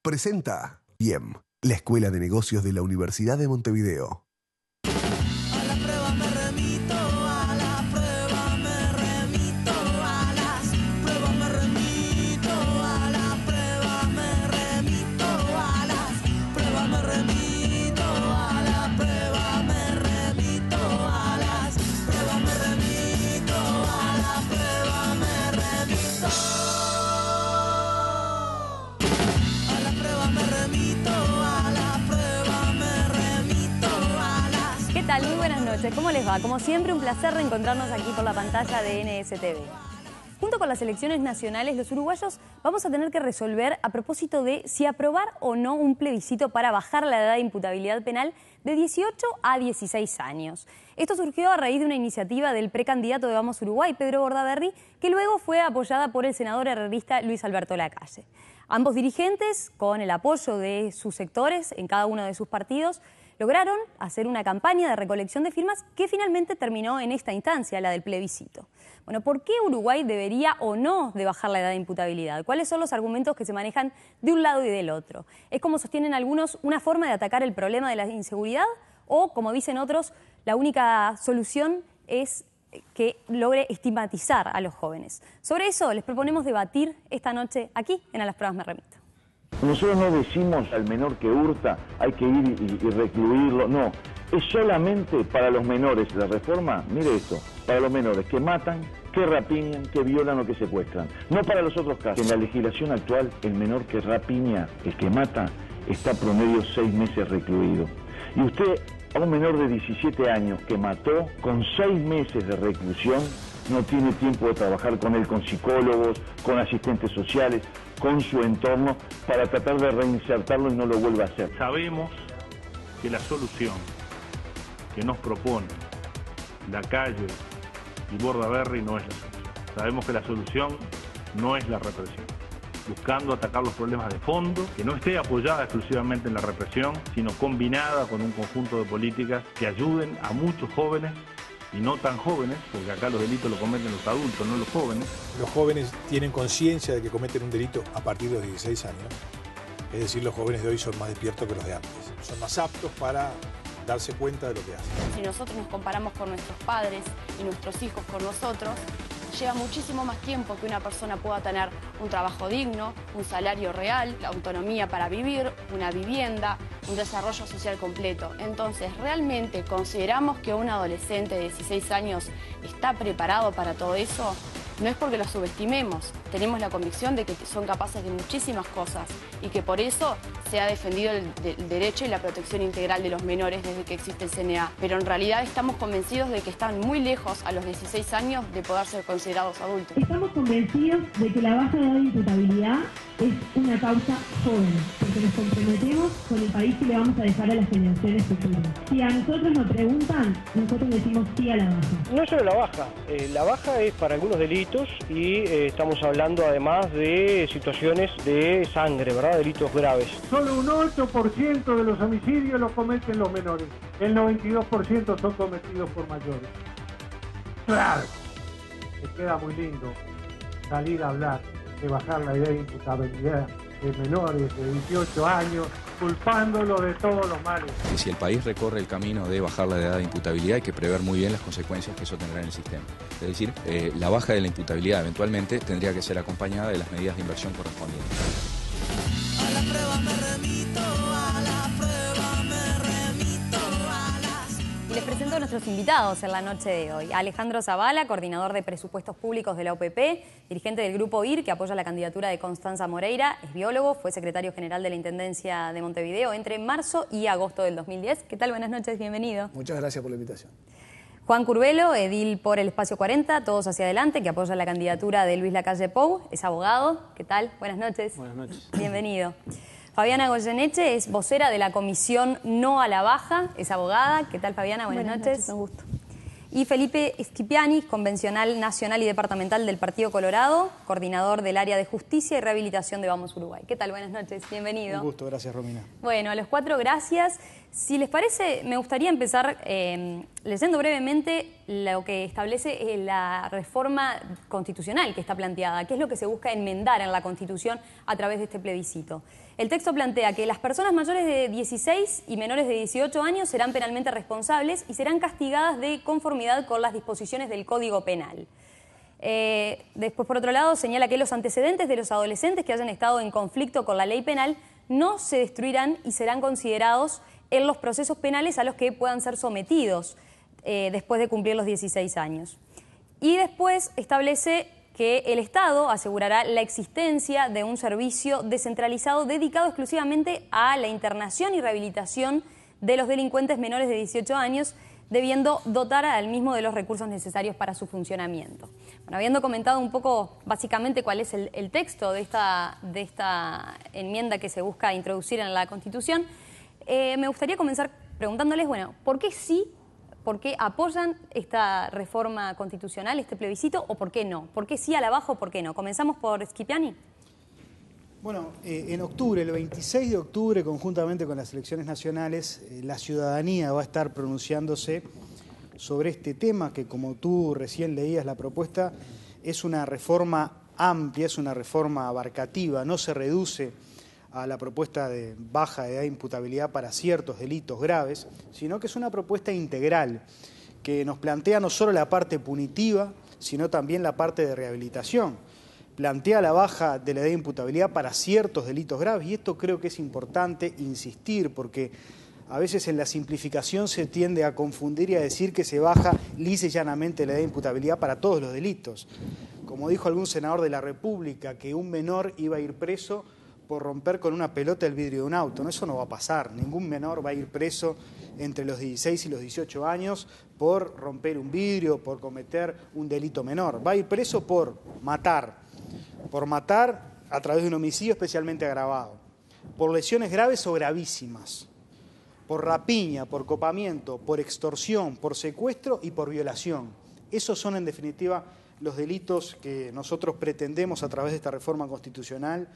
presenta BIEM, la Escuela de Negocios de la Universidad de Montevideo. A la prueba me remito, a la prueba me remito, a las pruebas me remito, a la prueba me remito, a las pruebas me remito, a la prueba me remito, a las pruebas me remito, a la prueba me remito. A la prueba me remito, a la prueba me remito, a las... ¿Qué tal? Muy buenas noches. ¿Cómo les va? Como siempre, un placer reencontrarnos aquí por la pantalla de NSTV. Junto con las elecciones nacionales, los uruguayos vamos a tener que resolver a propósito de si aprobar o no un plebiscito para bajar la edad de imputabilidad penal de 18 a 16 años. Esto surgió a raíz de una iniciativa del precandidato de Vamos Uruguay, Pedro Bordaberry, que luego fue apoyada por el senador herrerista Luis Alberto Lacalle. Ambos dirigentes, con el apoyo de sus sectores en cada uno de sus partidos, lograron hacer una campaña de recolección de firmas que finalmente terminó en esta instancia, la del plebiscito. Bueno, ¿por qué Uruguay debería o no de bajar la edad de imputabilidad? ¿Cuáles son los argumentos que se manejan de un lado y del otro? ¿Es, como sostienen algunos, una forma de atacar el problema de la inseguridad? ¿O, como dicen otros, la única solución es que logre estigmatizar a los jóvenes? Sobre eso les proponemos debatir esta noche aquí en A las Pruebas Me Remito. Nosotros no decimos al menor que hurta hay que ir y recluirlo, no. Es solamente para los menores la reforma, mire esto, para los menores que matan, que rapiñan, que violan o que secuestran. No para los otros casos. En la legislación actual, el menor que rapiña, el que mata, está promedio 6 meses recluido. Y usted, a un menor de 17 años que mató, con 6 meses de reclusión, no tiene tiempo de trabajar con él, con psicólogos, con asistentes sociales, con su entorno, para tratar de reinsertarlo y no lo vuelva a hacer. Sabemos que la solución que nos propone Lacalle y Bordaberry no es la solución. Sabemos que la solución no es la represión, buscando atacar los problemas de fondo, que no esté apoyada exclusivamente en la represión, sino combinada con un conjunto de políticas que ayuden a muchos jóvenes y no tan jóvenes, porque acá los delitos los cometen los adultos, no los jóvenes. Los jóvenes tienen conciencia de que cometen un delito a partir de los 16 años. Es decir, los jóvenes de hoy son más despiertos que los de antes. Son más aptos para darse cuenta de lo que hacen. Si nosotros nos comparamos con nuestros padres y nuestros hijos con nosotros, lleva muchísimo más tiempo que una persona pueda tener un trabajo digno, un salario real, la autonomía para vivir, una vivienda, un desarrollo social completo. Entonces, ¿realmente consideramos que un adolescente de 16 años está preparado para todo eso? No es porque los subestimemos, tenemos la convicción de que son capaces de muchísimas cosas y que por eso se ha defendido el derecho y la protección integral de los menores desde que existe el CNA. Pero en realidad estamos convencidos de que están muy lejos a los 16 años de poder ser considerados adultos. Estamos convencidos de que la baja edad de imputabilidad es una causa joven, porque nos comprometemos con el país que le vamos a dejar a las generaciones futuras. Si a nosotros nos preguntan, nosotros decimos sí a la baja. No solo la baja es para algunos delitos y estamos hablando además de situaciones de sangre, ¿verdad? Delitos graves. Solo un 8% de los homicidios los cometen los menores, el 92% son cometidos por mayores. Claro, me queda muy lindo salir a hablar de bajar la edad de imputabilidad de menores de 18 años, culpándolo de todos los males. Y si el país recorre el camino de bajar la edad de imputabilidad, hay que prever muy bien las consecuencias que eso tendrá en el sistema. Es decir, la baja de la imputabilidad eventualmente tendría que ser acompañada de las medidas de inversión correspondientes. A la prueba me remito, a la prueba me remito, a las... Y les presento a nuestros invitados en la noche de hoy. Alejandro Zavala, coordinador de presupuestos públicos de la OPP, dirigente del Grupo IR, que apoya la candidatura de Constanza Moreira, es biólogo, fue secretario general de la Intendencia de Montevideo entre marzo y agosto del 2010. ¿Qué tal? Buenas noches, bienvenido. Muchas gracias por la invitación. Juan Curvelo, edil por el Espacio 40, Todos hacia adelante, que apoya la candidatura de Luis Lacalle Pou, es abogado. ¿Qué tal? Buenas noches. Buenas noches. Bienvenido. Fabiana Goyeneche es vocera de la Comisión No a la Baja, es abogada. ¿Qué tal, Fabiana? Buenas noches. Un gusto. Y Felipe Schipiani, convencional nacional y departamental del Partido Colorado, coordinador del área de Justicia y Rehabilitación de Vamos Uruguay. ¿Qué tal? Buenas noches, bienvenido. Un gusto, gracias, Romina. Bueno, a los cuatro, gracias. Si les parece, me gustaría empezar leyendo brevemente lo que establece la reforma constitucional que está planteada, que es lo que se busca enmendar en la Constitución a través de este plebiscito. El texto plantea que las personas mayores de 16 y menores de 18 años serán penalmente responsables y serán castigadas de conformidad con las disposiciones del Código Penal. Después, por otro lado, señala que los antecedentes de los adolescentes que hayan estado en conflicto con la ley penal no se destruirán y serán considerados en los procesos penales a los que puedan ser sometidos después de cumplir los 16 años. Y después establece que el Estado asegurará la existencia de un servicio descentralizado dedicado exclusivamente a la internación y rehabilitación de los delincuentes menores de 18 años, debiendo dotar al mismo de los recursos necesarios para su funcionamiento. Bueno, habiendo comentado un poco básicamente cuál es el texto de esta enmienda que se busca introducir en la Constitución, me gustaría comenzar preguntándoles, bueno, ¿por qué sí, por qué apoyan esta reforma constitucional, este plebiscito, o por qué no? ¿Por qué sí a la baja o por qué no? Comenzamos por Schipiani. Bueno, en octubre, el 26 de octubre, conjuntamente con las elecciones nacionales, la ciudadanía va a estar pronunciándose sobre este tema que, como tú recién leías la propuesta, es una reforma amplia, es una reforma abarcativa, no se reduce a la propuesta de baja de edad de imputabilidad para ciertos delitos graves, sino que es una propuesta integral que nos plantea no solo la parte punitiva, sino también la parte de rehabilitación. Plantea la baja de la edad de imputabilidad para ciertos delitos graves, y esto creo que es importante insistir, porque a veces en la simplificación se tiende a confundir y a decir que se baja lisa y llanamente la edad de imputabilidad para todos los delitos. Como dijo algún senador de la República, que un menor iba a ir preso por romper con una pelota el vidrio de un auto. No, eso no va a pasar. Ningún menor va a ir preso entre los 16 y los 18 años por romper un vidrio, por cometer un delito menor. Va a ir preso por matar a través de un homicidio especialmente agravado, por lesiones graves o gravísimas, por rapiña, por copamiento, por extorsión, por secuestro y por violación. Esos son, en definitiva, los delitos que nosotros pretendemos a través de esta reforma constitucional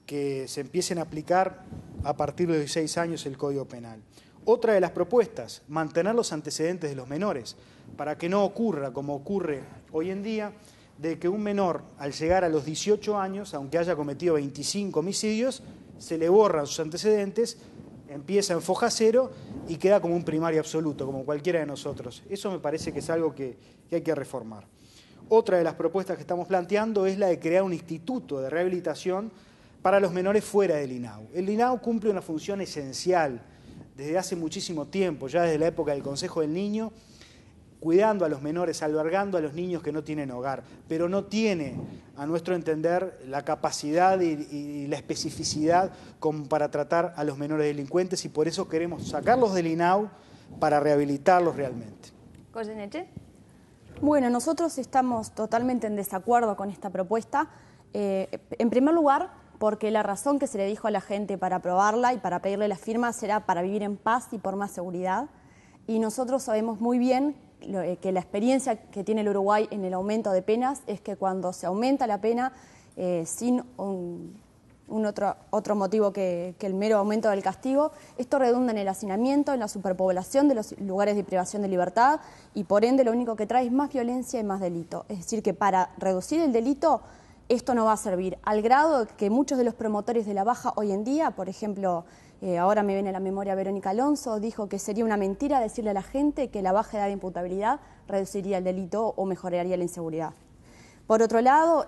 que se empiecen a aplicar a partir de los 16 años el Código Penal. Otra de las propuestas, mantener los antecedentes de los menores, para que no ocurra, como ocurre hoy en día, de que un menor, al llegar a los 18 años, aunque haya cometido 25 homicidios, se le borran sus antecedentes, empieza en foja cero y queda como un primario absoluto, como cualquiera de nosotros. Eso me parece que es algo que hay que reformar. Otra de las propuestas que estamos planteando es la de crear un instituto de rehabilitación para los menores fuera del INAU. El INAU cumple una función esencial desde hace muchísimo tiempo, ya desde la época del Consejo del Niño, cuidando a los menores, albergando a los niños que no tienen hogar, pero no tiene, a nuestro entender, la capacidad y la especificidad como para tratar a los menores delincuentes, y por eso queremos sacarlos del INAU para rehabilitarlos realmente. Goyeneche. Bueno, nosotros estamos totalmente en desacuerdo con esta propuesta. En primer lugar, porque la razón que se le dijo a la gente para aprobarla y para pedirle las firmas era para vivir en paz y por más seguridad. Y nosotros sabemos muy bien que la experiencia que tiene el Uruguay en el aumento de penas es que cuando se aumenta la pena sin otro motivo que el mero aumento del castigo, esto redunda en el hacinamiento, en la superpoblación de los lugares de privación de libertad y por ende lo único que trae es más violencia y más delito. Es decir, que para reducir el delito esto no va a servir, al grado que muchos de los promotores de la baja hoy en día, por ejemplo, ahora me viene a la memoria Verónica Alonso, dijo que sería una mentira decirle a la gente que la baja edad de imputabilidad reduciría el delito o mejoraría la inseguridad. Por otro lado,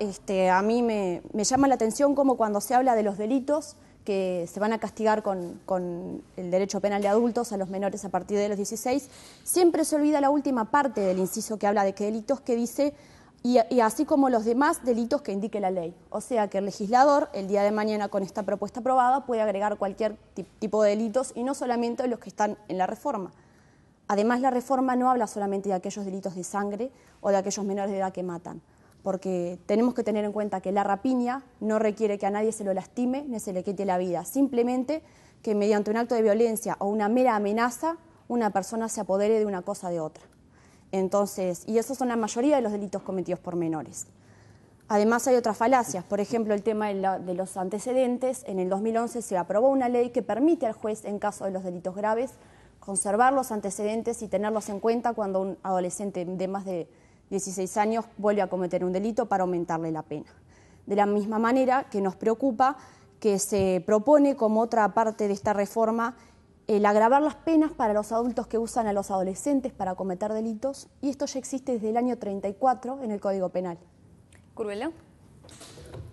a mí me llama la atención cómo cuando se habla de los delitos que se van a castigar con el derecho penal de adultos a los menores a partir de los 16, siempre se olvida la última parte del inciso que habla de qué delitos, que dice y así como los demás delitos que indique la ley. O sea que el legislador, el día de mañana con esta propuesta aprobada, puede agregar cualquier tipo de delitos y no solamente los que están en la reforma. Además, la reforma no habla solamente de aquellos delitos de sangre o de aquellos menores de edad que matan, porque tenemos que tener en cuenta que la rapiña no requiere que a nadie se lo lastime ni se le quite la vida, simplemente que mediante un acto de violencia o una mera amenaza una persona se apodere de una cosa de otra. Entonces, y esos son la mayoría de los delitos cometidos por menores. Además hay otras falacias, por ejemplo el tema de los antecedentes. En el 2011 se aprobó una ley que permite al juez, en caso de los delitos graves, conservar los antecedentes y tenerlos en cuenta cuando un adolescente de más de 16 años vuelve a cometer un delito para aumentarle la pena. De la misma manera que nos preocupa que se propone como otra parte de esta reforma el agravar las penas para los adultos que usan a los adolescentes para cometer delitos, y esto ya existe desde el año 34 en el Código Penal. Curvelo.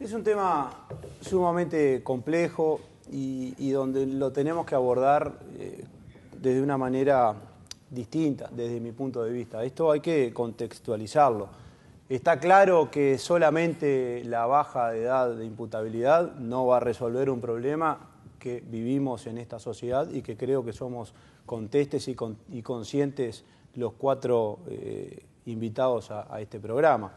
Es un tema sumamente complejo y donde lo tenemos que abordar desde una manera distinta, desde mi punto de vista. Esto hay que contextualizarlo. Está claro que solamente la baja de edad de imputabilidad no va a resolver un problema que vivimos en esta sociedad y que creo que somos contestes y conscientes los cuatro invitados a este programa.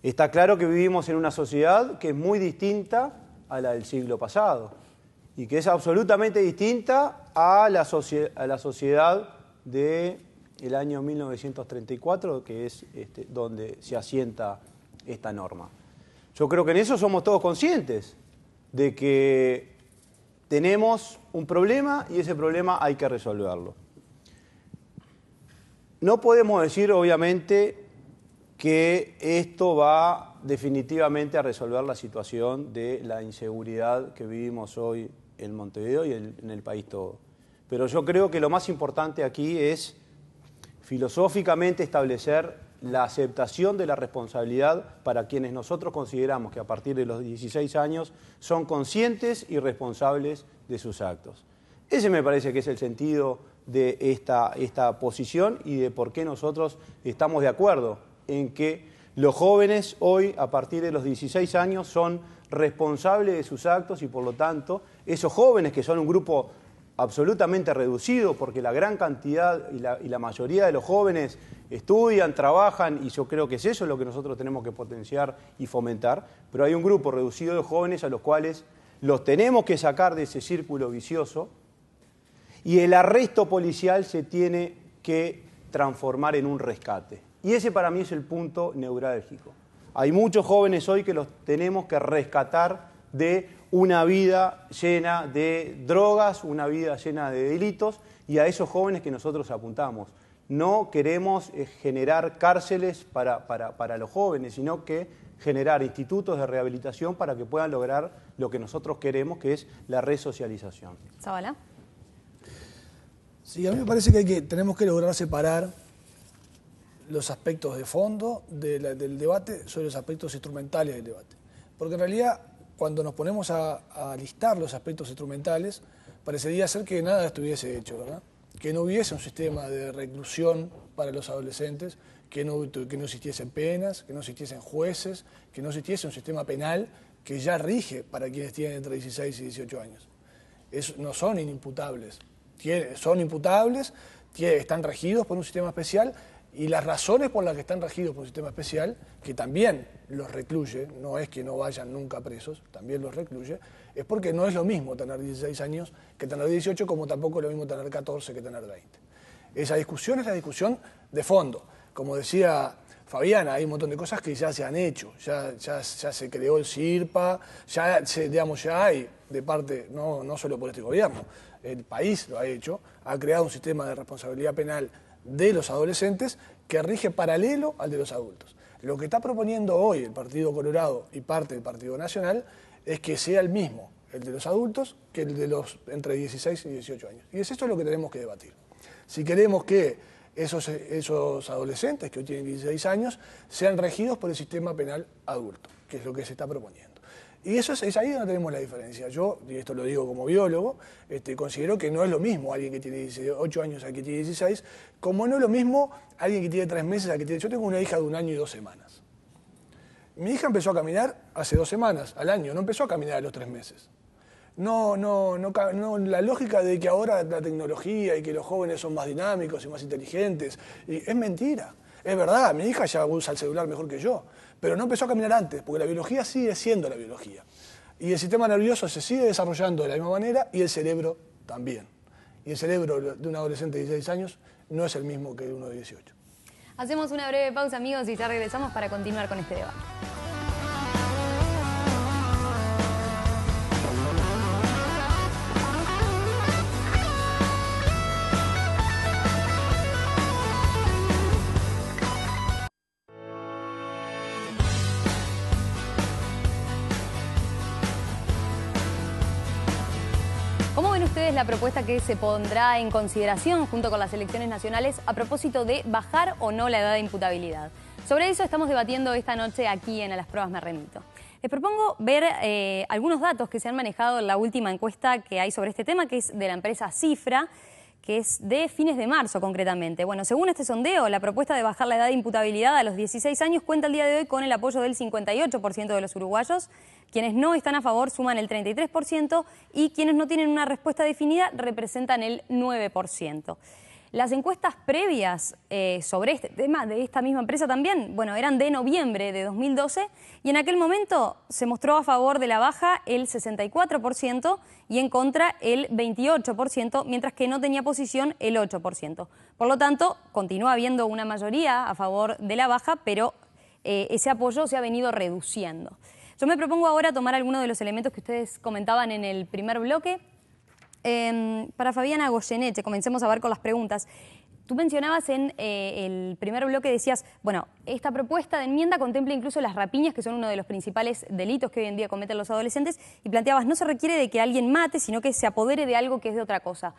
Está claro que vivimos en una sociedad que es muy distinta a la del siglo pasado y que es absolutamente distinta a la sociedad del año 1934, que es donde se asienta esta norma. Yo creo que en eso somos todos conscientes de que tenemos un problema y ese problema hay que resolverlo. No podemos decir, obviamente, que esto va definitivamente a resolver la situación de la inseguridad que vivimos hoy en Montevideo y en el país todo. Pero yo creo que lo más importante aquí es filosóficamente establecer la aceptación de la responsabilidad para quienes nosotros consideramos que a partir de los 16 años son conscientes y responsables de sus actos. Ese me parece que es el sentido de esta posición y de por qué nosotros estamos de acuerdo en que los jóvenes hoy, a partir de los 16 años, son responsables de sus actos y, por lo tanto, esos jóvenes, que son un grupo absolutamente reducido, porque la gran cantidad y la mayoría de los jóvenes estudian, trabajan, y yo creo que es eso lo que nosotros tenemos que potenciar y fomentar, pero hay un grupo reducido de jóvenes a los cuales los tenemos que sacar de ese círculo vicioso, y el arresto policial se tiene que transformar en un rescate. Y ese para mí es el punto neurálgico. Hay muchos jóvenes hoy que los tenemos que rescatar de una vida llena de drogas, una vida llena de delitos, y a esos jóvenes que nosotros apuntamos. No queremos generar cárceles para los jóvenes, sino que generar institutos de rehabilitación para que puedan lograr lo que nosotros queremos, que es la resocialización. ¿Zabala? Sí, a mí me parece que tenemos que lograr separar los aspectos de fondo del debate sobre los aspectos instrumentales del debate. Porque en realidad, cuando nos ponemos a listar los aspectos instrumentales, parecería ser que nada estuviese hecho, ¿verdad? Que no hubiese un sistema de reclusión para los adolescentes, que no existiesen penas, que no existiesen jueces, que no existiese un sistema penal que ya rige para quienes tienen entre 16 y 18 años. No son inimputables, son imputables, están regidos por un sistema especial, y las razones por las que están regidos por un sistema especial, que también los recluye, no es que no vayan nunca presos, también los recluye, es porque no es lo mismo tener 16 años que tener 18, como tampoco es lo mismo tener 14 que tener 20. Esa discusión es la discusión de fondo. Como decía Fabiana, hay un montón de cosas que ya se han hecho, ya se creó el CIRPA, ya hay de parte, no solo por este gobierno, el país lo ha hecho, ha creado un sistema de responsabilidad penal de los adolescentes que rige paralelo al de los adultos. Lo que está proponiendo hoy el Partido Colorado y parte del Partido Nacional es que sea el mismo, el de los adultos, que el de los entre 16 y 18 años. Y es esto lo que tenemos que debatir. Si queremos que esos adolescentes que hoy tienen 16 años sean regidos por el sistema penal adulto, que es lo que se está proponiendo. Y eso es ahí donde tenemos la diferencia. Yo, y esto lo digo como biólogo, considero que no es lo mismo alguien que tiene 18 años al que tiene 16, como no es lo mismo alguien que tiene 3 meses al que tiene... Yo tengo una hija de 1 año y 2 semanas. Mi hija empezó a caminar hace 2 semanas, al año, no empezó a caminar a los 3 meses. No, la lógica de que ahora la tecnología y que los jóvenes son más dinámicos y más inteligentes, es mentira. Es verdad, mi hija ya usa el celular mejor que yo, pero no empezó a caminar antes, porque la biología sigue siendo la biología. Y el sistema nervioso se sigue desarrollando de la misma manera y el cerebro también. Y el cerebro de un adolescente de 16 años no es el mismo que de uno de 18. Hacemos una breve pausa, amigos, y ya regresamos para continuar con este debate. ustedes la propuesta que se pondrá en consideración junto con las elecciones nacionales a propósito de bajar o no la edad de imputabilidad? Sobre eso estamos debatiendo esta noche aquí en A las Pruebas Me Remito. Les propongo ver algunos datos que se han manejado en la última encuesta que hay sobre este tema, que es de la empresa Cifra, que es de fines de marzo concretamente. Bueno, según este sondeo, la propuesta de bajar la edad de imputabilidad a los 16 años cuenta el día de hoy con el apoyo del 58% de los uruguayos. Quienes no están a favor suman el 33% y quienes no tienen una respuesta definida representan el 9%. Las encuestas previas sobre este tema de esta misma empresa también, bueno, eran de noviembre de 2012 y en aquel momento se mostró a favor de la baja el 64% y en contra el 28%, mientras que no tenía posición el 8%. Por lo tanto, continúa habiendo una mayoría a favor de la baja, pero ese apoyo se ha venido reduciendo. Yo me propongo ahora tomar algunos de los elementos que ustedes comentaban en el primer bloque. Para Fabiana Goyeneche, comencemos a ver con las preguntas. Tú mencionabas en el primer bloque, decías, bueno, esta propuesta de enmienda contempla incluso las rapiñas, que son uno de los principales delitos que hoy en día cometen los adolescentes, y planteabas, no se requiere de que alguien mate, sino que se apodere de algo que es de otra cosa.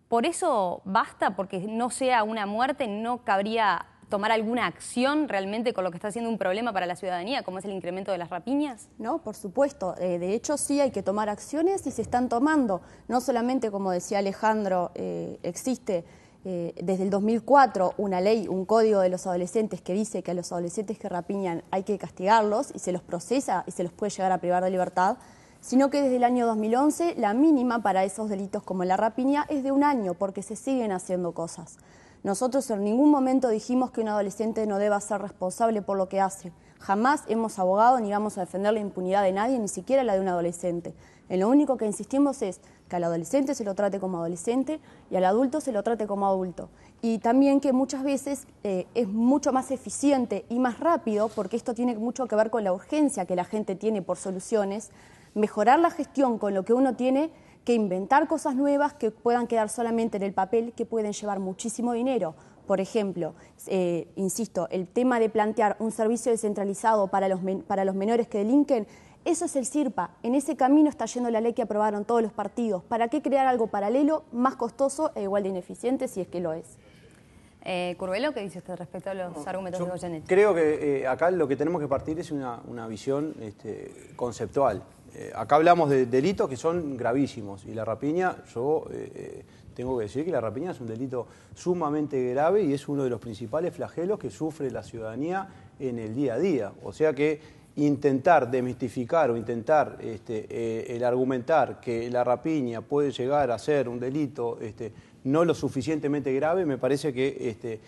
¿Por eso basta? Porque no sea una muerte, ¿no cabría tomar alguna acción realmente con lo que está siendo un problema para la ciudadanía, como es el incremento de las rapiñas? No, por supuesto. De hecho, sí hay que tomar acciones y se están tomando. No solamente, como decía Alejandro, existe desde el 2004 una ley, un código de los adolescentes que dice que a los adolescentes que rapiñan hay que castigarlos y se los procesa y se los puede llegar a privar de libertad, sino que desde el año 2011 la mínima para esos delitos como la rapiña es de 1 año, porque se siguen haciendo cosas. Nosotros en ningún momento dijimos que un adolescente no deba ser responsable por lo que hace. Jamás hemos abogado ni vamos a defender la impunidad de nadie, ni siquiera la de un adolescente. En lo único que insistimos es que al adolescente se lo trate como adolescente y al adulto se lo trate como adulto. Y también que muchas veces es mucho más eficiente y más rápido, porque esto tiene mucho que ver con la urgencia que la gente tiene por soluciones, mejorar la gestión con lo que uno tiene, que inventar cosas nuevas que puedan quedar solamente en el papel, que pueden llevar muchísimo dinero. Por ejemplo, insisto, el tema de plantear un servicio descentralizado para los menores que delinquen, eso es el CIRPA. En ese camino está yendo la ley que aprobaron todos los partidos. ¿Para qué crear algo paralelo, más costoso e igual de ineficiente, si es que lo es? Curvelo, ¿qué dice usted respecto a los argumentos de Goyeneche? Creo que acá lo que tenemos que partir es una visión conceptual. Acá hablamos de delitos que son gravísimos y la rapiña, yo tengo que decir que la rapiña es un delito sumamente grave y es uno de los principales flagelos que sufre la ciudadanía en el día a día. O sea que intentar desmistificar o intentar el argumentar que la rapiña puede llegar a ser un delito no lo suficientemente grave, me parece que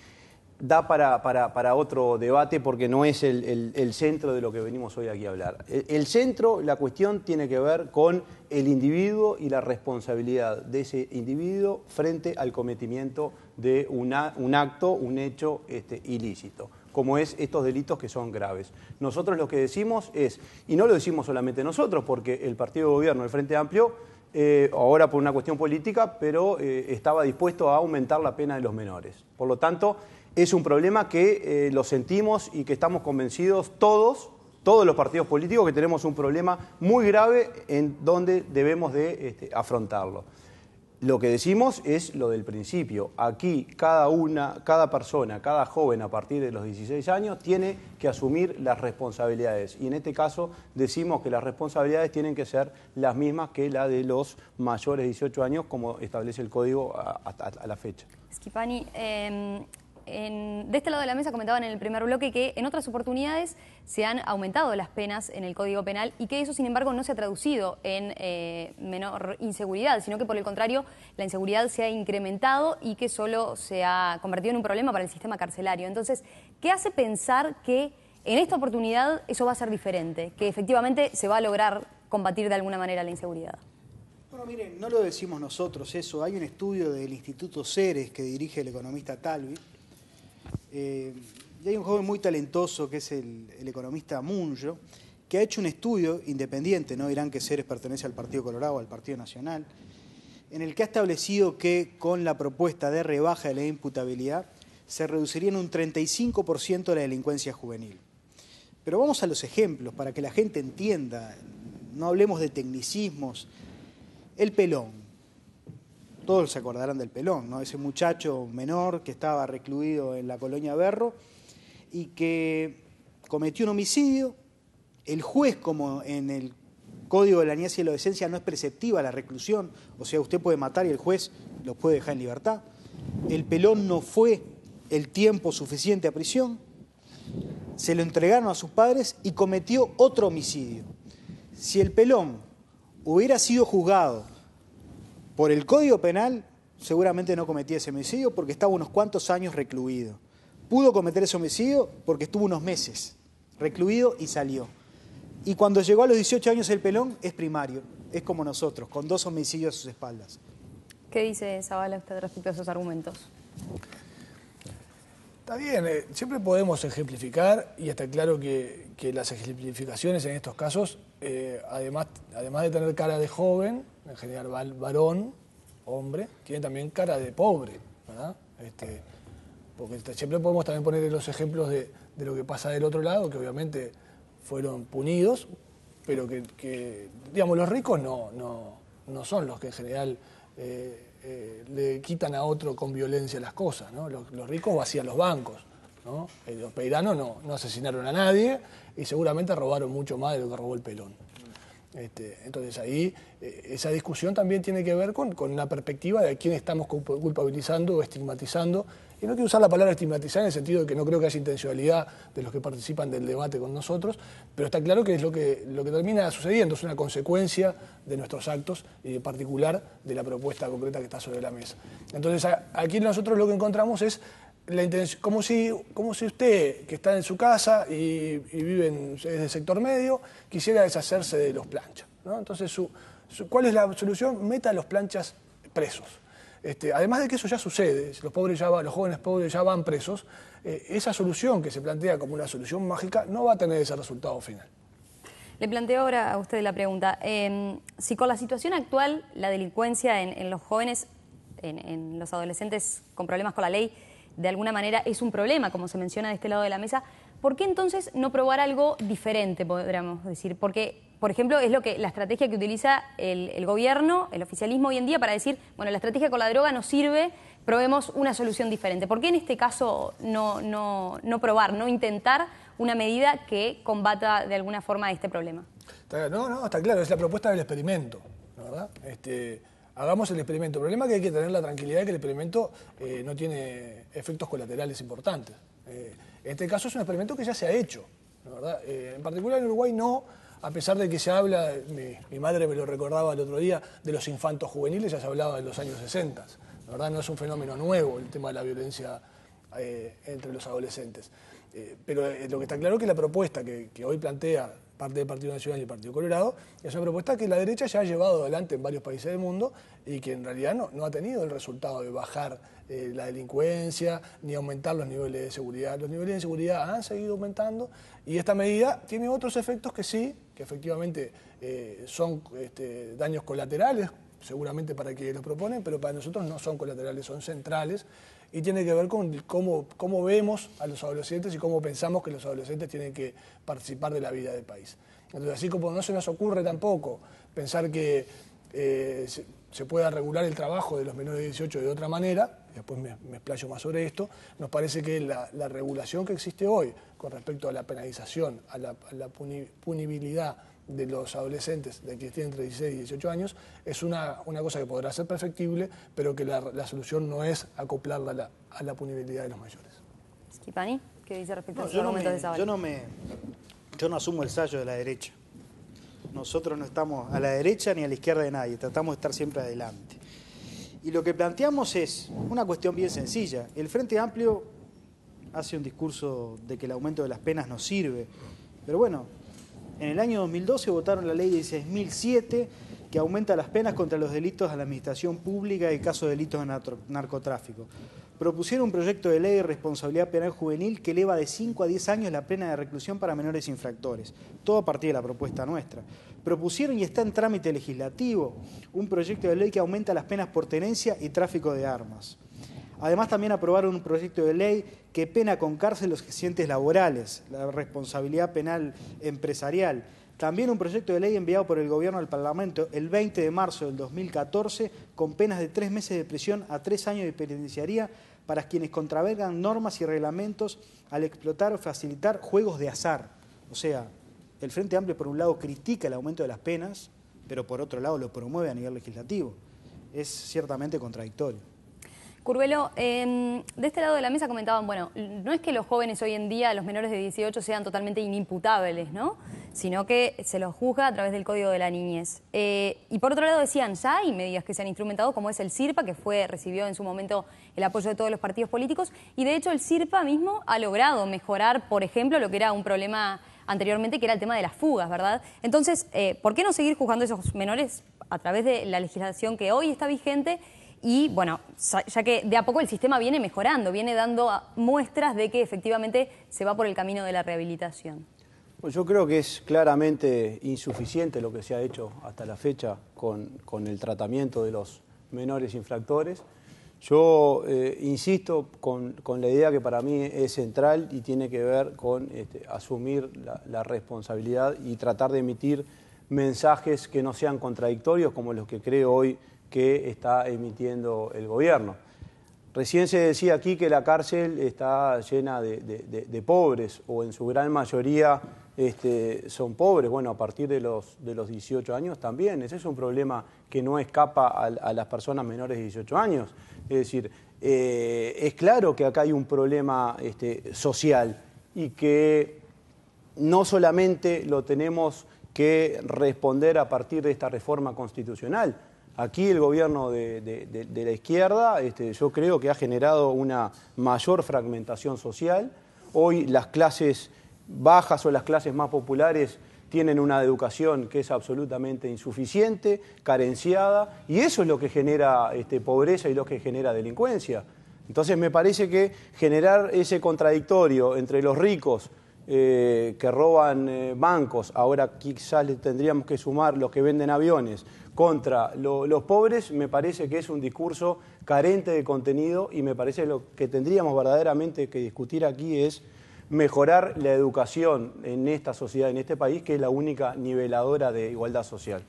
da para otro debate porque no es el centro de lo que venimos hoy aquí a hablar. El centro, la cuestión tiene que ver con el individuo y la responsabilidad de ese individuo frente al cometimiento de un acto, un hecho ilícito, como es estos delitos que son graves. Nosotros lo que decimos es, y no lo decimos solamente nosotros, porque el partido de gobierno, el Frente Amplio, ahora por una cuestión política, pero estaba dispuesto a aumentar la pena de los menores. Por lo tanto, es un problema que lo sentimos y que estamos convencidos todos los partidos políticos que tenemos un problema muy grave en donde debemos de afrontarlo. Lo que decimos es lo del principio. Aquí cada persona, cada joven a partir de los 16 años tiene que asumir las responsabilidades. Y en este caso decimos que las responsabilidades tienen que ser las mismas que la de los mayores de 18 años, como establece el código a la fecha. Schifani, de este lado de la mesa comentaban en el primer bloque que en otras oportunidades se han aumentado las penas en el Código Penal y que eso, sin embargo, no se ha traducido en menor inseguridad, sino que, por el contrario, la inseguridad se ha incrementado y que solo se ha convertido en un problema para el sistema carcelario. Entonces, ¿qué hace pensar que en esta oportunidad eso va a ser diferente, que efectivamente se va a lograr combatir de alguna manera la inseguridad? Bueno, miren, no lo decimos nosotros eso. Hay un estudio del Instituto Ceres que dirige el economista Talvi. Y hay un joven muy talentoso que es el economista Munjo, que ha hecho un estudio independiente, no dirán que Ceres pertenece al Partido Colorado, al Partido Nacional, en el que ha establecido que con la propuesta de rebaja de la imputabilidad se reduciría en un 35% la delincuencia juvenil. Pero vamos a los ejemplos para que la gente entienda, no hablemos de tecnicismos. El Pelón, todos se acordarán del Pelón, ¿no? Ese muchacho menor que estaba recluido en la colonia Berro y que cometió un homicidio. El juez, como en el Código de la Niñez y la Adolescencia no es preceptiva la reclusión, o sea, usted puede matar y el juez lo puede dejar en libertad. El Pelón no fue el tiempo suficiente a prisión, se lo entregaron a sus padres y cometió otro homicidio. Si el Pelón hubiera sido juzgado por el Código Penal, seguramente no cometía ese homicidio porque estaba unos cuantos años recluido. Pudo cometer ese homicidio porque estuvo unos meses recluido y salió. Y cuando llegó a los 18 años el Pelón es primario, es como nosotros, con 2 homicidios a sus espaldas. ¿Qué dice Zabala usted respecto a esos argumentos? Está bien, siempre podemos ejemplificar y está claro que las ejemplificaciones en estos casos, además de tener cara de joven, en general varón, hombre, tienen también cara de pobre, ¿verdad? Porque siempre podemos también poner los ejemplos de lo que pasa del otro lado, que obviamente fueron punidos, pero que digamos, los ricos no son los que en general le quitan a otro con violencia las cosas, ¿no? Los ricos vacían los bancos, ¿no? Los peiranos no asesinaron a nadie y seguramente robaron mucho más de lo que robó el Pelón. Entonces ahí esa discusión también tiene que ver con una perspectiva de a quién estamos culpabilizando o estigmatizando. Y no quiero usar la palabra estigmatizar en el sentido de que no creo que haya intencionalidad de los que participan del debate con nosotros, pero está claro que es lo que termina sucediendo, es una consecuencia de nuestros actos y en particular de la propuesta concreta que está sobre la mesa. Entonces aquí nosotros lo que encontramos es la intención, como si usted, que está en su casa y vive es del sector medio, quisiera deshacerse de los planchas, ¿no? Entonces, ¿cuál es la solución? Meta a los planchas presos. Además de que eso ya sucede, los jóvenes pobres ya van presos, esa solución que se plantea como una solución mágica no va a tener ese resultado final. Le planteo ahora a usted la pregunta, si con la situación actual la delincuencia en los jóvenes, en los adolescentes con problemas con la ley, de alguna manera es un problema, como se menciona de este lado de la mesa, ¿por qué entonces no probar algo diferente, podríamos decir? Porque, por ejemplo, es la estrategia que utiliza el gobierno, el oficialismo hoy en día para decir, bueno, la estrategia con la droga no sirve, probemos una solución diferente. ¿Por qué en este caso no probar, no intentar una medida que combata de alguna forma este problema? Está claro, es la propuesta del experimento, ¿verdad? Hagamos el experimento. El problema es que hay que tener la tranquilidad de que el experimento no tiene efectos colaterales importantes. En este caso es un experimento que ya se ha hecho, ¿verdad? En particular en Uruguay no, a pesar de que se habla, mi madre me lo recordaba el otro día, de los infantos juveniles, ya se hablaba de los años 60. ¿Verdad? No es un fenómeno nuevo el tema de la violencia entre los adolescentes. Pero lo que está claro es que la propuesta que hoy plantea parte del Partido Nacional y el Partido Colorado es una propuesta que la derecha ya ha llevado adelante en varios países del mundo y que en realidad no ha tenido el resultado de bajar la delincuencia ni aumentar los niveles de seguridad. Los niveles de seguridad han seguido aumentando y esta medida tiene otros efectos que sí, que efectivamente son daños colaterales, seguramente para quienes los proponen, pero para nosotros no son colaterales, son centrales y tiene que ver con cómo vemos a los adolescentes y cómo pensamos que los adolescentes tienen que participar de la vida del país. Entonces, así como no se nos ocurre tampoco pensar que se pueda regular el trabajo de los menores de 18 de otra manera, después me explayo más sobre esto, nos parece que la regulación que existe hoy con respecto a la penalización, a la punibilidad de los adolescentes de que tienen entre 16 y 18 años es una cosa que podrá ser perfectible, pero que la solución no es acoplarla a la punibilidad de los mayores. Schifani, ¿qué dice respecto a esos argumentos de Zabala? Yo no asumo el sallo de la derecha. Nosotros no estamos a la derecha ni a la izquierda de nadie, tratamos de estar siempre adelante. Y lo que planteamos es una cuestión bien sencilla. El Frente Amplio hace un discurso de que el aumento de las penas no sirve, pero bueno, en el año 2012 votaron la ley 16.007 que aumenta las penas contra los delitos a la administración pública y casos de delitos de narcotráfico. Propusieron un proyecto de ley de responsabilidad penal juvenil que eleva de 5 a 10 años la pena de reclusión para menores infractores, todo a partir de la propuesta nuestra. Propusieron y está en trámite legislativo un proyecto de ley que aumenta las penas por tenencia y tráfico de armas. Además, también aprobaron un proyecto de ley que pena con cárcel los accidentes laborales, la responsabilidad penal empresarial, También un proyecto de ley enviado por el Gobierno al Parlamento el 20 de marzo del 2014 con penas de 3 meses de prisión a 3 años de penitenciaría para quienes contravengan normas y reglamentos al explotar o facilitar juegos de azar. O sea, el Frente Amplio por un lado critica el aumento de las penas, pero por otro lado lo promueve a nivel legislativo. Es ciertamente contradictorio. Curvelo, de este lado de la mesa comentaban, bueno, no es que los jóvenes hoy en día, los menores de 18, sean totalmente inimputables, ¿no? Sino que se los juzga a través del Código de la Niñez. Y por otro lado decían, ya hay medidas que se han instrumentado, como es el CIRPA, que recibió en su momento el apoyo de todos los partidos políticos, y de hecho el CIRPA mismo ha logrado mejorar, por ejemplo, lo que era un problema anteriormente, que era el tema de las fugas, ¿verdad? Entonces, ¿por qué no seguir juzgando a esos menores a través de la legislación que hoy está vigente? Y bueno, ya que de a poco el sistema viene mejorando, viene dando muestras de que efectivamente se va por el camino de la rehabilitación. Pues yo creo que es claramente insuficiente lo que se ha hecho hasta la fecha con el tratamiento de los menores infractores. Yo insisto con la idea que para mí es central y tiene que ver con asumir la responsabilidad y tratar de emitir mensajes que no sean contradictorios como los que creo hoy que está emitiendo el gobierno. Recién se decía aquí que la cárcel está llena de pobres, o en su gran mayoría son pobres. Bueno, a partir de los 18 años también. Ese es un problema que no escapa a las personas menores de 18 años. Es decir, es claro que acá hay un problema social y que no solamente lo tenemos que responder a partir de esta reforma constitucional. Aquí el gobierno de la izquierda, yo creo que ha generado una mayor fragmentación social. Hoy las clases bajas o las clases más populares tienen una educación que es absolutamente insuficiente, carenciada, y eso es lo que genera pobreza y lo que genera delincuencia. Entonces me parece que generar ese contradictorio entre los ricos que roban bancos, ahora quizás le tendríamos que sumar los que venden aviones, contra los pobres, me parece que es un discurso carente de contenido, y me parece que lo que tendríamos verdaderamente que discutir aquí es mejorar la educación en esta sociedad, en este país, que es la única niveladora de igualdad social.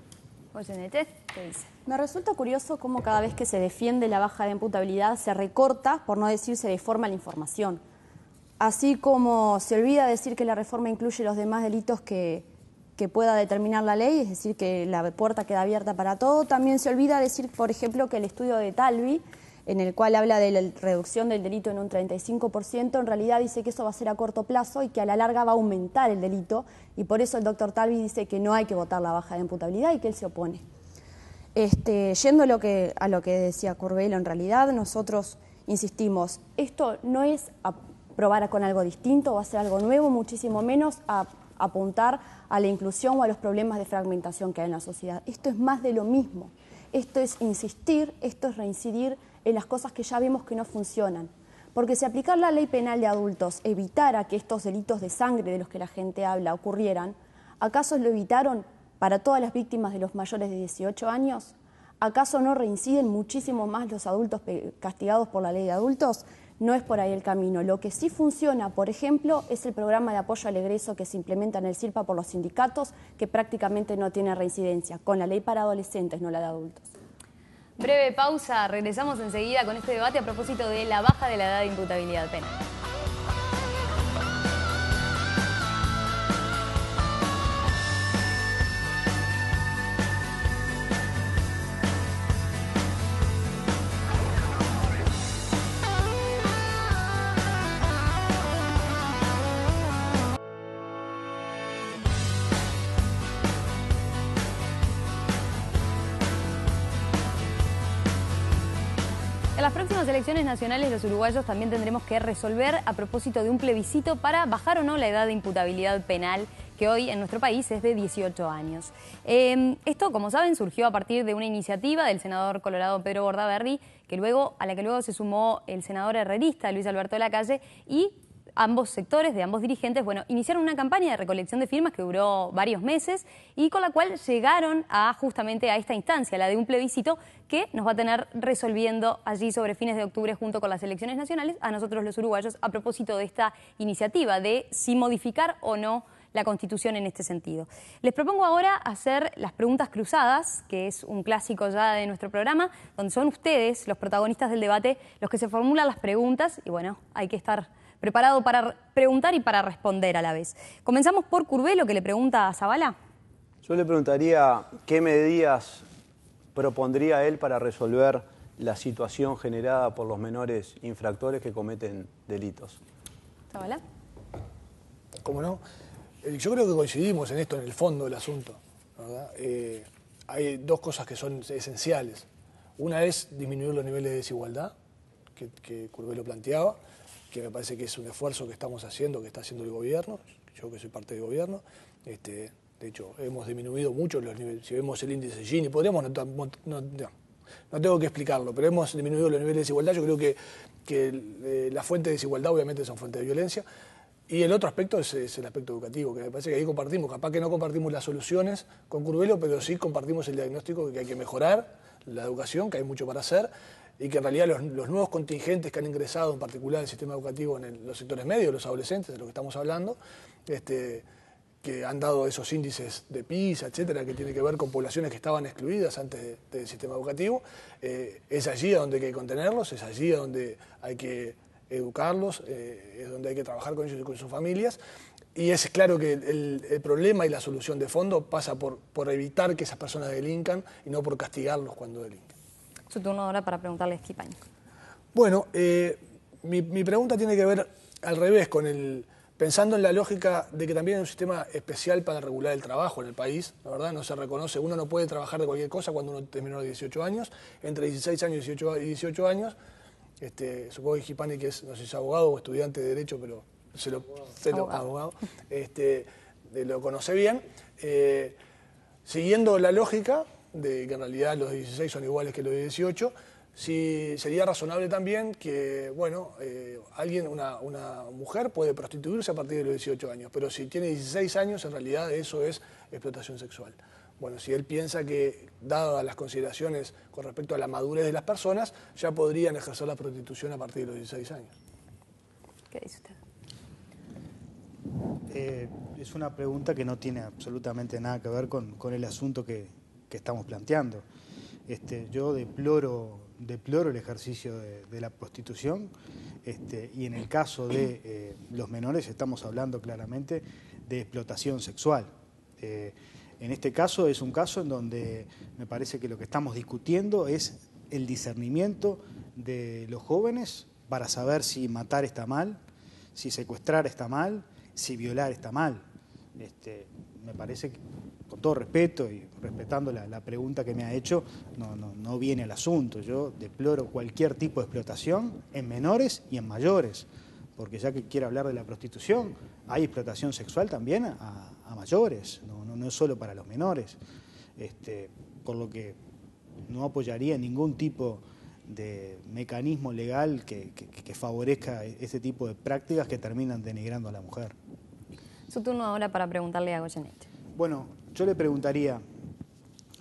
Goyeneche, ¿qué dice? Me resulta curioso cómo cada vez que se defiende la baja de imputabilidad se recorta, por no decir se deforma la información. Así como se olvida decir que la reforma incluye los demás delitos que pueda determinar la ley, es decir, que la puerta queda abierta para todo. También se olvida decir, por ejemplo, que el estudio de Talvi, en el cual habla de la reducción del delito en un 35%, en realidad dice que eso va a ser a corto plazo y que a la larga va a aumentar el delito, y por eso el doctor Talvi dice que no hay que votar la baja de imputabilidad y que él se opone. Yendo a lo que decía Curvelo, en realidad nosotros insistimos, esto no es probar con algo distinto o hacer algo nuevo, muchísimo menos a apuntar a la inclusión o a los problemas de fragmentación que hay en la sociedad. Esto es más de lo mismo. Esto es insistir, esto es reincidir en las cosas que ya vimos que no funcionan. Porque si aplicar la ley penal de adultos evitara que estos delitos de sangre de los que la gente habla ocurrieran, ¿acaso lo evitaron para todas las víctimas de los mayores de 18 años? ¿Acaso no reinciden muchísimo más los adultos castigados por la ley de adultos? No es por ahí el camino. Lo que sí funciona, por ejemplo, es el programa de apoyo al egreso que se implementa en el CIRPA por los sindicatos, que prácticamente no tiene reincidencia, con la ley para adolescentes, no la de adultos. Breve pausa, regresamos enseguida con este debate a propósito de la baja de la edad de imputabilidad penal. En las próximas elecciones nacionales los uruguayos también tendremos que resolver a propósito de un plebiscito para bajar o no la edad de imputabilidad penal, que hoy en nuestro país es de 18 años. Esto, como saben, surgió a partir de una iniciativa del senador colorado Pedro Bordaberry, a la que luego se sumó el senador herrerista Luis Alberto Lacalle, y ambos sectores, de ambos dirigentes, iniciaron una campaña de recolección de firmas que duró varios meses y con la cual llegaron justamente a esta instancia, la de un plebiscito que nos va a tener resolviendo allí sobre fines de octubre junto con las elecciones nacionales a nosotros los uruguayos a propósito de esta iniciativa de si modificar o no la Constitución en este sentido. Les propongo ahora hacer las preguntas cruzadas, que es un clásico ya de nuestro programa, donde son ustedes, los protagonistas del debate, los que se formulan las preguntas y bueno, hay que estar preparado para preguntar y para responder a la vez. Comenzamos por Curbelo, que le pregunta a Zabala. Yo le preguntaría qué medidas propondría él para resolver la situación generada por los menores infractores que cometen delitos. ¿Zabala? ¿Cómo no? Yo creo que coincidimos en esto, en el fondo del asunto, ¿verdad? Hay dos cosas que son esenciales. Una es disminuir los niveles de desigualdad, que Curbelo planteaba, que me parece que es un esfuerzo que estamos haciendo, que está haciendo el gobierno, yo que soy parte del gobierno. De hecho, hemos disminuido mucho los niveles. Si vemos el índice Gini, podríamos, no tengo que explicarlo, pero hemos disminuido los niveles de desigualdad. Yo creo que la fuente de desigualdad obviamente son fuentes de violencia. Y el otro aspecto es el aspecto educativo, que me parece que ahí compartimos. Capaz que no compartimos las soluciones con Curbelo, pero sí compartimos el diagnóstico de que hay que mejorar la educación, que hay mucho para hacer, y que en realidad los nuevos contingentes que han ingresado, en particular en el sistema educativo, en los sectores medios, los adolescentes, de lo que estamos hablando, que han dado esos índices de PISA, etcétera, que tiene que ver con poblaciones que estaban excluidas antes del sistema educativo, es allí a donde hay que contenerlos, es allí a donde hay que educarlos, es donde hay que trabajar con ellos y con sus familias. Y es claro que el problema y la solución de fondo pasa por evitar que esas personas delincan y no por castigarlos cuando delincan. Su turno ahora para preguntarle a Esquipañi. Bueno, mi pregunta tiene que ver al revés, pensando en la lógica de que también hay un sistema especial para regular el trabajo en el país, la verdad, no se reconoce, uno no puede trabajar de cualquier cosa cuando uno terminó los 18 años, entre 16 años y 18 años, supongo que Esquipañi, que no sé si es abogado o estudiante de Derecho, pero abogado, lo conoce bien, siguiendo la lógica de que en realidad los 16 son iguales que los 18, sí sería razonable también que, bueno, una mujer puede prostituirse a partir de los 18 años, pero si tiene 16 años, en realidad eso es explotación sexual. Bueno, si él piensa que, dadas las consideraciones con respecto a la madurez de las personas, ya podrían ejercer la prostitución a partir de los 16 años. ¿Qué dice usted? Es una pregunta que no tiene absolutamente nada que ver con el asunto que estamos planteando. Yo deploro el ejercicio de la prostitución y en el caso de los menores estamos hablando claramente de explotación sexual. En este caso es un caso en donde me parece que lo que estamos discutiendo es el discernimiento de los jóvenes para saber si matar está mal, si secuestrar está mal, si violar está mal. Me parece que, con todo respeto y respetando la pregunta que me ha hecho, no viene al asunto. Yo deploro cualquier tipo de explotación en menores y en mayores, porque ya que quiere hablar de la prostitución, hay explotación sexual también a mayores, no es solo para los menores, por lo que no apoyaría ningún tipo de mecanismo legal que favorezca este tipo de prácticas que terminan denigrando a la mujer. Su turno ahora para preguntarle a Goyeneche. Bueno, yo le preguntaría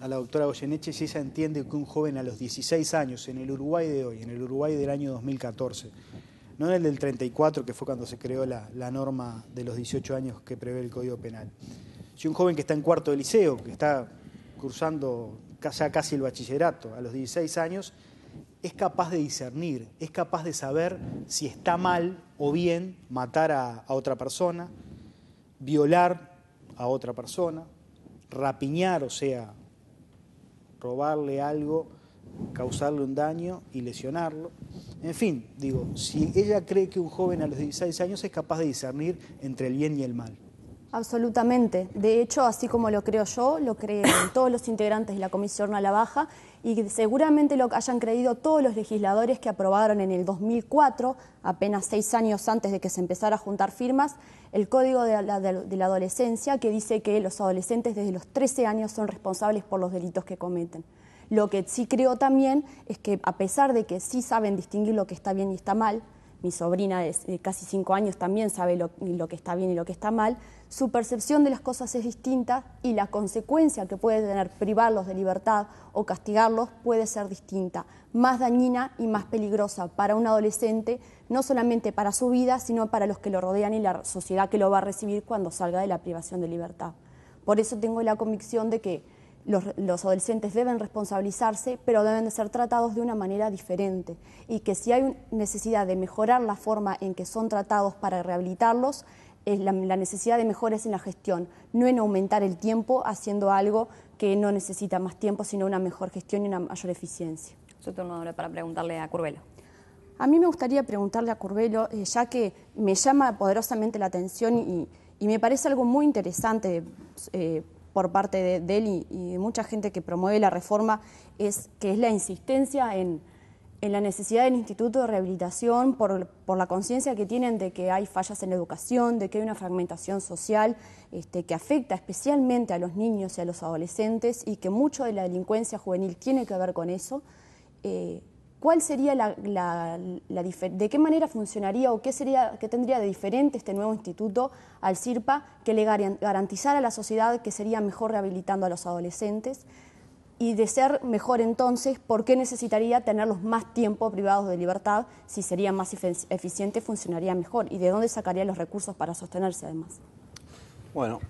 a la doctora Goyeneche si ella entiende que un joven a los 16 años, en el Uruguay de hoy, en el Uruguay del año 2014, no en el del 34, que fue cuando se creó la norma de los 18 años que prevé el Código Penal, si un joven que está en cuarto de liceo, que está cursando ya casi el bachillerato, a los 16 años, es capaz de discernir, es capaz de saber si está mal o bien matar a otra persona, violar a otra persona, rapiñar, o sea, robarle algo, causarle un daño y lesionarlo. En fin, digo, si ella cree que un joven a los 16 años es capaz de discernir entre el bien y el mal. Absolutamente. De hecho, así como lo creo yo, lo creen todos los integrantes de la Comisión a la Baja y seguramente lo hayan creído todos los legisladores que aprobaron en el 2004, apenas 6 años antes de que se empezara a juntar firmas, el Código de la Adolescencia, que dice que los adolescentes desde los 13 años son responsables por los delitos que cometen. Lo que sí creo también es que, a pesar de que sí saben distinguir lo que está bien y está mal, mi sobrina de casi 5 años también sabe lo que está bien y lo que está mal, su percepción de las cosas es distinta y la consecuencia que puede tener privarlos de libertad o castigarlos puede ser distinta, más dañina y más peligrosa para un adolescente, no solamente para su vida, sino para los que lo rodean y la sociedad que lo va a recibir cuando salga de la privación de libertad. Por eso tengo la convicción de que los adolescentes deben responsabilizarse, pero deben de ser tratados de una manera diferente y que si hay necesidad de mejorar la forma en que son tratados para rehabilitarlos, la necesidad de mejora es en la gestión, no en aumentar el tiempo haciendo algo que no necesita más tiempo, sino una mejor gestión y una mayor eficiencia. Su turno ahora para preguntarle a Curbelo. A mí me gustaría preguntarle a Curbelo, ya que me llama poderosamente la atención y me parece algo muy interesante por parte de él y de mucha gente que promueve la reforma, que es la insistencia en la necesidad del Instituto de Rehabilitación por la conciencia que tienen de que hay fallas en la educación, de que hay una fragmentación social que afecta especialmente a los niños y a los adolescentes y que mucho de la delincuencia juvenil tiene que ver con eso. ¿Cuál sería de qué manera funcionaría o qué tendría de diferente este nuevo instituto al CIRPA que le garantizara a la sociedad que sería mejor rehabilitando a los adolescentes? Y de ser mejor entonces, ¿por qué necesitaría tenerlos más tiempo privados de libertad? Si sería más eficiente, funcionaría mejor. ¿Y de dónde sacaría los recursos para sostenerse además? Bueno,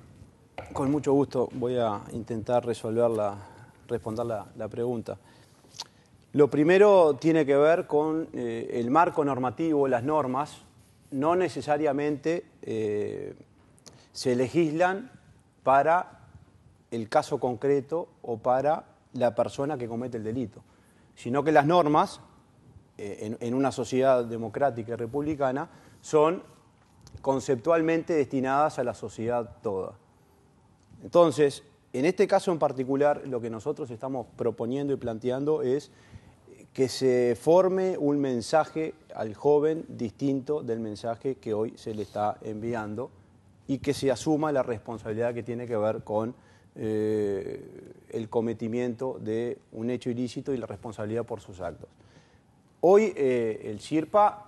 con mucho gusto voy a intentar responder la pregunta. Lo primero tiene que ver con el marco normativo, las normas. No necesariamente se legislan para el caso concreto o para la persona que comete el delito, sino que las normas, en una sociedad democrática y republicana, son conceptualmente destinadas a la sociedad toda. Entonces, en este caso en particular, lo que nosotros estamos proponiendo y planteando es que se forme un mensaje al joven distinto del mensaje que hoy se le está enviando y que se asuma la responsabilidad que tiene que ver con el cometimiento de un hecho ilícito y la responsabilidad por sus actos. Hoy el CIRPA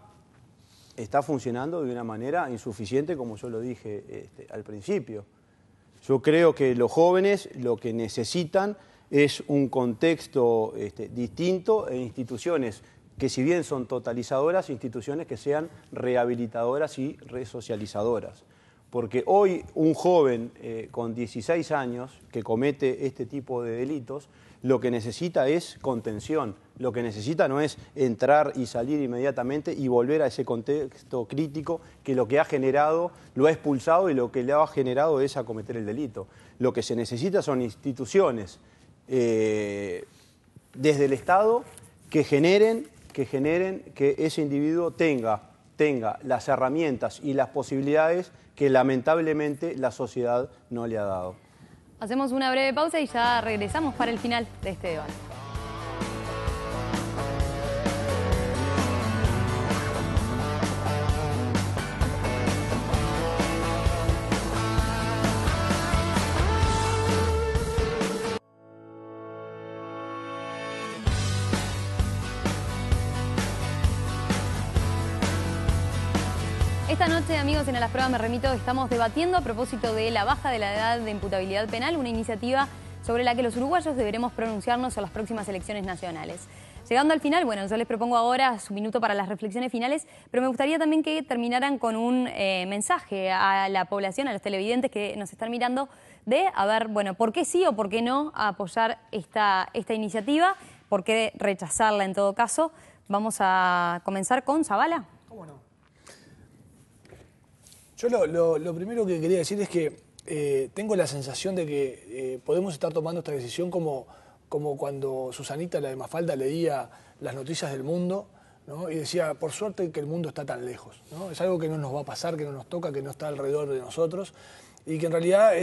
está funcionando de una manera insuficiente, como yo lo dije al principio. Yo creo que los jóvenes lo que necesitan es un contexto distinto e instituciones que, si bien son totalizadoras, instituciones que sean rehabilitadoras y resocializadoras. Porque hoy un joven con 16 años que comete este tipo de delitos, lo que necesita es contención, lo que necesita no es entrar y salir inmediatamente y volver a ese contexto crítico que lo que ha generado, lo ha expulsado y lo que le ha generado es a cometer el delito. Lo que se necesita son instituciones desde el Estado que generen que ese individuo tenga las herramientas y las posibilidades que lamentablemente la sociedad no le ha dado. Hacemos una breve pausa y ya regresamos para el final de este debate. Esta noche, amigos, en A las Pruebas Me Remito estamos debatiendo a propósito de la baja de la edad de imputabilidad penal, una iniciativa sobre la que los uruguayos deberemos pronunciarnos en las próximas elecciones nacionales. Llegando al final, bueno, yo les propongo ahora su minuto para las reflexiones finales, pero me gustaría también que terminaran con un mensaje a la población, a los televidentes que nos están mirando, de, a ver, bueno, ¿por qué sí o por qué no apoyar esta iniciativa? ¿Por qué rechazarla en todo caso? Vamos a comenzar con Zavala. ¿Cómo no? Yo lo primero que quería decir es que tengo la sensación de que podemos estar tomando esta decisión como cuando Susanita, la de Mafalda, leía las noticias del mundo, ¿no? Y decía, por suerte que el mundo está tan lejos, ¿no? Es algo que no nos va a pasar, que no nos toca, que no está alrededor de nosotros y que en realidad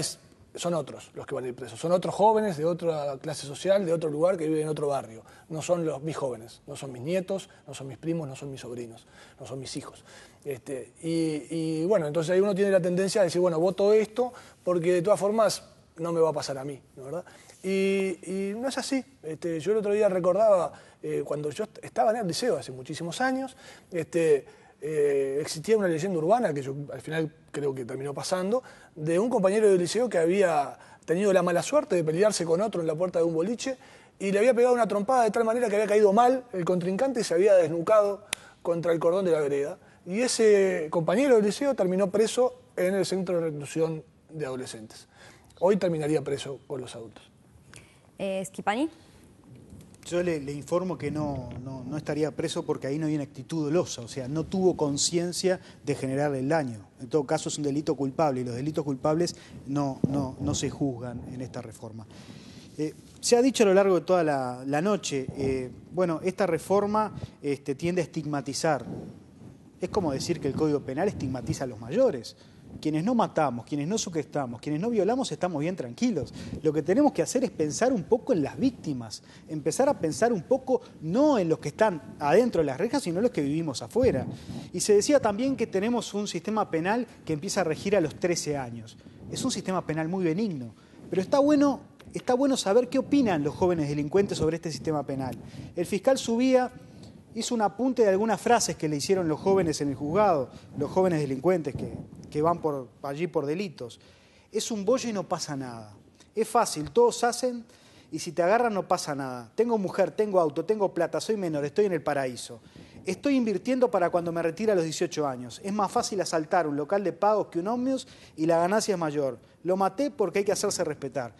son otros los que van a ir presos. Son otros jóvenes de otra clase social, de otro lugar, que viven en otro barrio. No son mis jóvenes, no son mis nietos, no son mis primos, no son mis sobrinos, no son mis hijos. Y bueno, entonces ahí uno tiene la tendencia a decir, bueno, voto esto porque de todas formas no me va a pasar a mí, ¿no, verdad? Y no es así. Yo el otro día recordaba, cuando yo estaba en el liceo hace muchísimos años, existía una leyenda urbana, que yo al final creo que terminó pasando, de un compañero del liceo que había tenido la mala suerte de pelearse con otro en la puerta de un boliche y le había pegado una trompada de tal manera que había caído mal el contrincante y se había desnucado contra el cordón de la vereda. Y ese compañero del liceo terminó preso en el centro de reclusión de adolescentes. Hoy terminaría preso con los adultos. Schifani. Yo le informo que no estaría preso porque ahí no hay una actitud dolosa, o sea, no tuvo conciencia de generarle el daño. En todo caso es un delito culpable y los delitos culpables no se juzgan en esta reforma. Se ha dicho a lo largo de toda la noche, bueno, esta reforma tiende a estigmatizar. Es como decir que el Código Penal estigmatiza a los mayores. Quienes no matamos, quienes no secuestramos, quienes no violamos, estamos bien tranquilos. Lo que tenemos que hacer es pensar un poco en las víctimas, empezar a pensar un poco no en los que están adentro de las rejas, sino en los que vivimos afuera. Y se decía también que tenemos un sistema penal que empieza a regir a los 13 años. Es un sistema penal muy benigno, pero está bueno saber qué opinan los jóvenes delincuentes sobre este sistema penal. El fiscal Subía hizo un apunte de algunas frases que le hicieron los jóvenes en el juzgado, los jóvenes delincuentes que van allí por delitos. Es un bollo y no pasa nada. Es fácil, todos hacen y si te agarran no pasa nada. Tengo mujer, tengo auto, tengo plata, soy menor, estoy en el paraíso. Estoy invirtiendo para cuando me retire a los 18 años. Es más fácil asaltar un local de pagos que un ómnibus y la ganancia es mayor. Lo maté porque hay que hacerse respetar.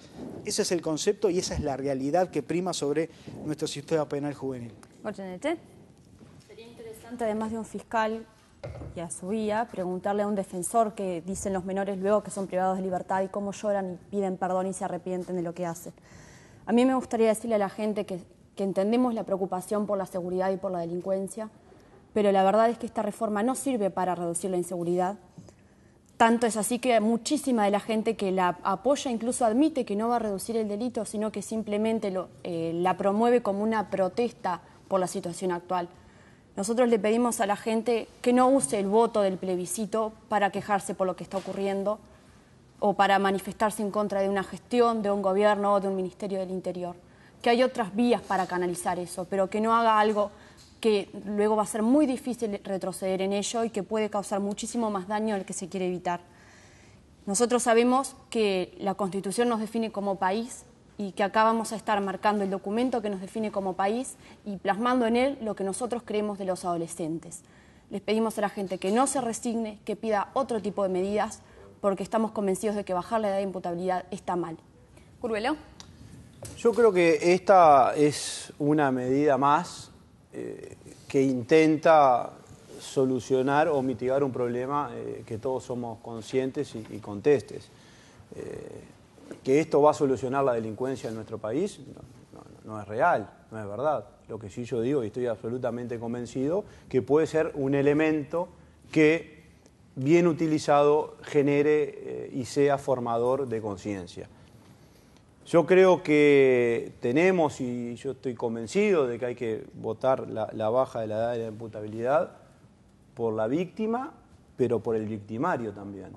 Ese es el concepto y esa es la realidad que prima sobre nuestro sistema penal juvenil. Goyeneche. Sería interesante, además de un fiscal y a su guía, preguntarle a un defensor que dicen los menores luego que son privados de libertad y cómo lloran y piden perdón y se arrepienten de lo que hacen. A mí me gustaría decirle a la gente que entendemos la preocupación por la seguridad y por la delincuencia, pero la verdad es que esta reforma no sirve para reducir la inseguridad. Tanto es así que muchísima de la gente que la apoya incluso admite que no va a reducir el delito, sino que simplemente la promueve como una protesta por la situación actual. Nosotros le pedimos a la gente que no use el voto del plebiscito para quejarse por lo que está ocurriendo o para manifestarse en contra de una gestión, de un gobierno o de un Ministerio del Interior. Que hay otras vías para canalizar eso, pero que no haga algo que luego va a ser muy difícil retroceder en ello y que puede causar muchísimo más daño del que se quiere evitar. Nosotros sabemos que la Constitución nos define como país y que acá vamos a estar marcando el documento que nos define como país y plasmando en él lo que nosotros creemos de los adolescentes. Les pedimos a la gente que no se resigne, que pida otro tipo de medidas, porque estamos convencidos de que bajar la edad de imputabilidad está mal. Curvelo. Yo creo que esta es una medida más que intenta solucionar o mitigar un problema que todos somos conscientes y contestes. Que esto va a solucionar la delincuencia en nuestro país no es real, no es verdad. Lo que sí yo digo, y estoy absolutamente convencido, que puede ser un elemento que, bien utilizado, genere y sea formador de conciencia. Yo creo que tenemos, y yo estoy convencido de que hay que votar la baja de la edad de la imputabilidad por la víctima, pero por el victimario también.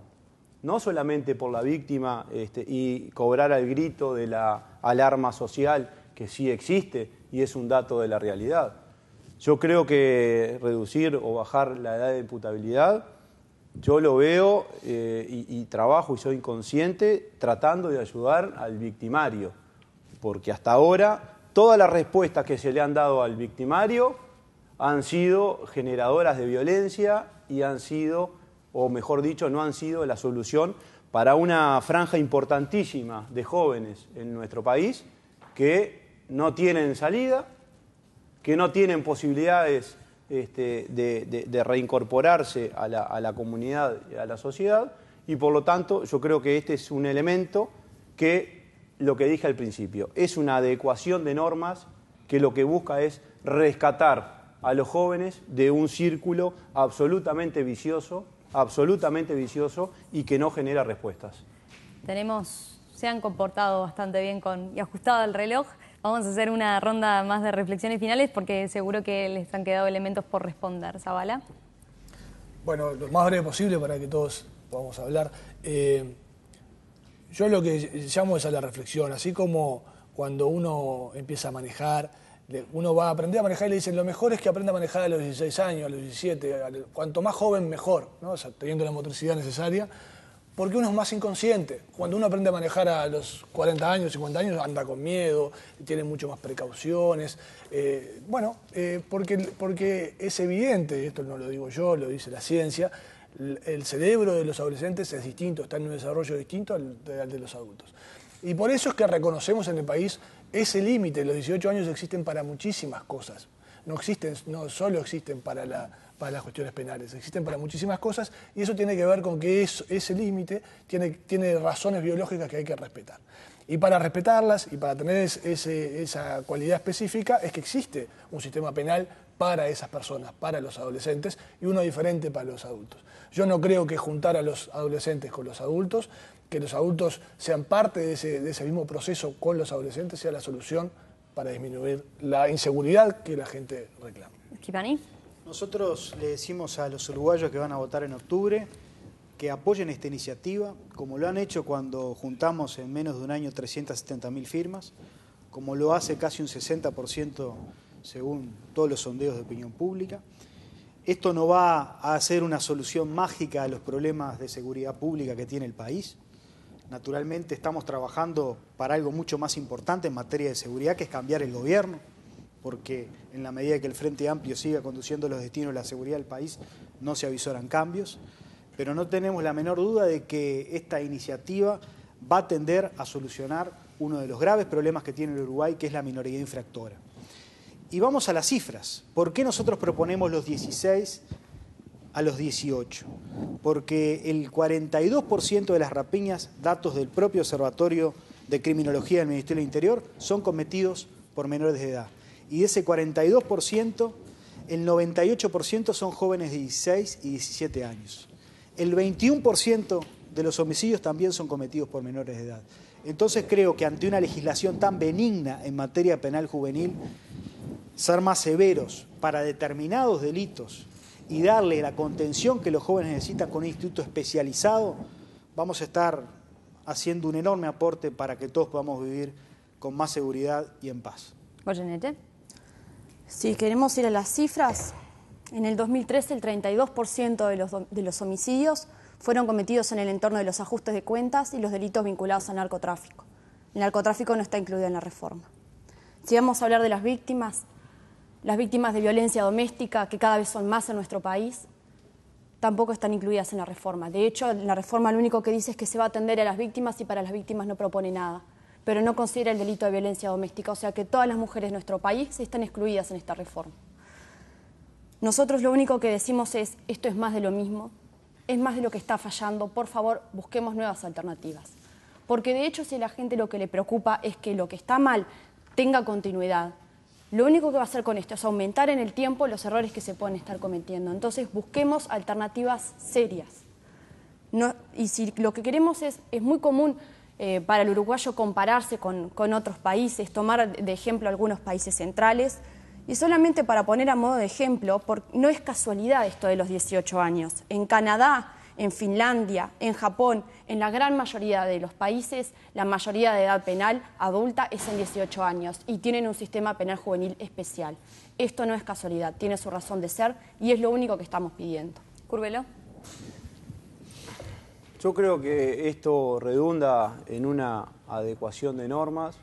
No solamente por la víctima y cobrar al grito de la alarma social, que sí existe y es un dato de la realidad. Yo creo que reducir o bajar la edad de imputabilidad, yo lo veo y trabajo y soy consciente tratando de ayudar al victimario, porque hasta ahora todas las respuestas que se le han dado al victimario han sido generadoras de violencia y han sido, o mejor dicho, no han sido la solución para una franja importantísima de jóvenes en nuestro país que no tienen salida, que no tienen posibilidades de reincorporarse a la comunidad y a la sociedad, y por lo tanto yo creo que este es un elemento que, lo que dije al principio, es una adecuación de normas que lo que busca es rescatar a los jóvenes de un círculo absolutamente vicioso y que no genera respuestas. Se han comportado bastante bien y ajustado el reloj. Vamos a hacer una ronda más de reflexiones finales porque seguro que les han quedado elementos por responder. Zabala. Bueno, lo más breve posible para que todos podamos hablar. Yo lo que llamo es a la reflexión, así como cuando uno empieza a manejar Uno va a aprender a manejar y le dicen, lo mejor es que aprenda a manejar a los 16 años, a los 17, cuanto más joven mejor, ¿no? O sea, teniendo la motricidad necesaria, porque uno es más inconsciente. Cuando uno aprende a manejar a los 40 años, 50 años, anda con miedo, tiene mucho más precauciones. Porque es evidente, y esto no lo digo yo, lo dice la ciencia, el cerebro de los adolescentes es distinto, está en un desarrollo distinto al de los adultos. Y por eso es que reconocemos en el país ese límite. Los 18 años existen para muchísimas cosas. No solo existen para las cuestiones penales, existen para muchísimas cosas, y eso tiene que ver con que ese límite tiene razones biológicas que hay que respetar. Y para respetarlas y para tener esa cualidad específica es que existe un sistema penal para esas personas, para los adolescentes, y uno diferente para los adultos. Yo no creo que juntar a los adolescentes con los adultos, que los adultos sean parte de ese mismo proceso con los adolescentes, sea la solución para disminuir la inseguridad que la gente reclama. ¿Schifani? Nosotros le decimos a los uruguayos que van a votar en octubre que apoyen esta iniciativa, como lo han hecho cuando juntamos en menos de un año 370.000 firmas, como lo hace casi un 60% según todos los sondeos de opinión pública. Esto no va a ser una solución mágica a los problemas de seguridad pública que tiene el país. Naturalmente estamos trabajando para algo mucho más importante en materia de seguridad, que es cambiar el gobierno, porque en la medida que el Frente Amplio siga conduciendo los destinos de la seguridad del país, no se avisoran cambios. Pero no tenemos la menor duda de que esta iniciativa va a tender a solucionar uno de los graves problemas que tiene el Uruguay, que es la minoría infractora. Y vamos a las cifras. ¿Por qué nosotros proponemos los 16 a los 18? Porque el 42% de las rapiñas, datos del propio Observatorio de Criminología del Ministerio del Interior, son cometidos por menores de edad. Y de ese 42%, el 98% son jóvenes de 16 y 17 años. El 21% de los homicidios también son cometidos por menores de edad. Entonces creo que ante una legislación tan benigna en materia penal juvenil, ser más severos para determinados delitos y darle la contención que los jóvenes necesitan con un instituto especializado, vamos a estar haciendo un enorme aporte para que todos podamos vivir con más seguridad y en paz. Goyenechea. Si queremos ir a las cifras, en el 2013 el 32% de los homicidios fueron cometidos en el entorno de los ajustes de cuentas y los delitos vinculados al narcotráfico. El narcotráfico no está incluido en la reforma. Si vamos a hablar de las víctimas de violencia doméstica, que cada vez son más en nuestro país, tampoco están incluidas en la reforma. De hecho, en la reforma lo único que dice es que se va a atender a las víctimas y para las víctimas no propone nada, pero no considera el delito de violencia doméstica, o sea que todas las mujeres de nuestro país están excluidas en esta reforma. Nosotros lo único que decimos es, esto es más de lo mismo, es más de lo que está fallando, por favor, busquemos nuevas alternativas. Porque de hecho, si a la gente lo que le preocupa es que lo que está mal tenga continuidad, lo único que va a hacer con esto es aumentar en el tiempo los errores que se pueden estar cometiendo. Entonces, busquemos alternativas serias. Y si lo que queremos es muy común para el uruguayo compararse con otros países, tomar de ejemplo algunos países centrales. Y solamente para poner a modo de ejemplo, no es casualidad esto de los 18 años. En Canadá, en Finlandia, en Japón, en la gran mayoría de los países, la mayoría de edad penal adulta es en 18 años y tienen un sistema penal juvenil especial. Esto no es casualidad, tiene su razón de ser y es lo único que estamos pidiendo. Curvelo. Yo creo que esto redunda en una adecuación de normas,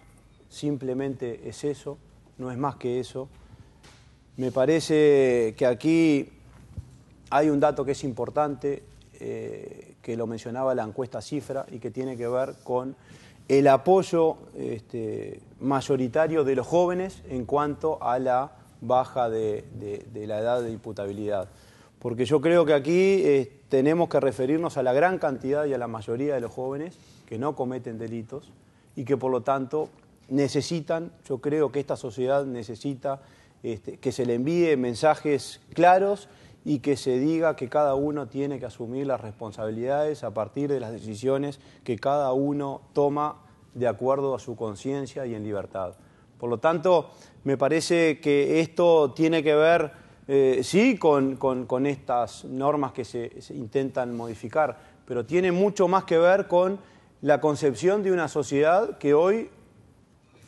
simplemente es eso, no es más que eso. Me parece que aquí hay un dato que es importante, que lo mencionaba la encuesta Cifra y que tiene que ver con el apoyo mayoritario de los jóvenes en cuanto a la baja de la edad de imputabilidad. Porque yo creo que aquí tenemos que referirnos a la gran cantidad y a la mayoría de los jóvenes que no cometen delitos y que por lo tanto necesitan, yo creo que esta sociedad necesita que se le envíe mensajes claros y que se diga que cada uno tiene que asumir las responsabilidades a partir de las decisiones que cada uno toma de acuerdo a su conciencia y en libertad. Por lo tanto, me parece que esto tiene que ver, sí, con estas normas que se intentan modificar, pero tiene mucho más que ver con la concepción de una sociedad que hoy,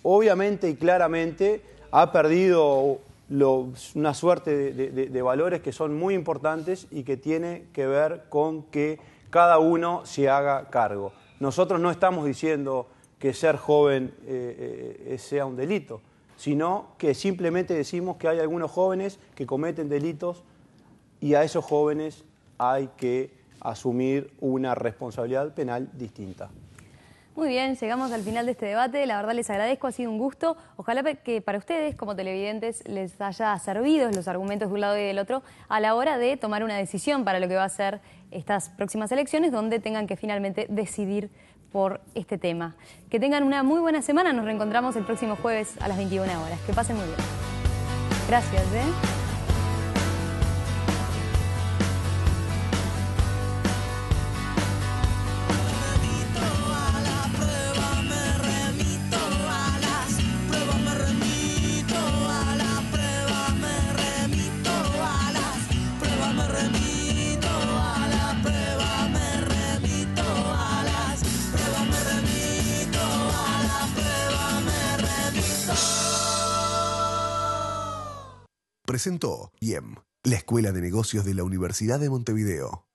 obviamente y claramente, ha perdido una suerte de valores que son muy importantes y que tiene que ver con que cada uno se haga cargo. Nosotros no estamos diciendo que ser joven sea un delito, sino que simplemente decimos que hay algunos jóvenes que cometen delitos y a esos jóvenes hay que asumir una responsabilidad penal distinta. Muy bien, llegamos al final de este debate. La verdad les agradezco, ha sido un gusto. Ojalá que para ustedes, como televidentes, les haya servido los argumentos de un lado y del otro a la hora de tomar una decisión para lo que va a ser estas próximas elecciones, donde tengan que finalmente decidir por este tema. Que tengan una muy buena semana. Nos reencontramos el próximo jueves a las 21 horas. Que pasen muy bien. Gracias. Presentó IEM, la Escuela de Negocios de la Universidad de Montevideo.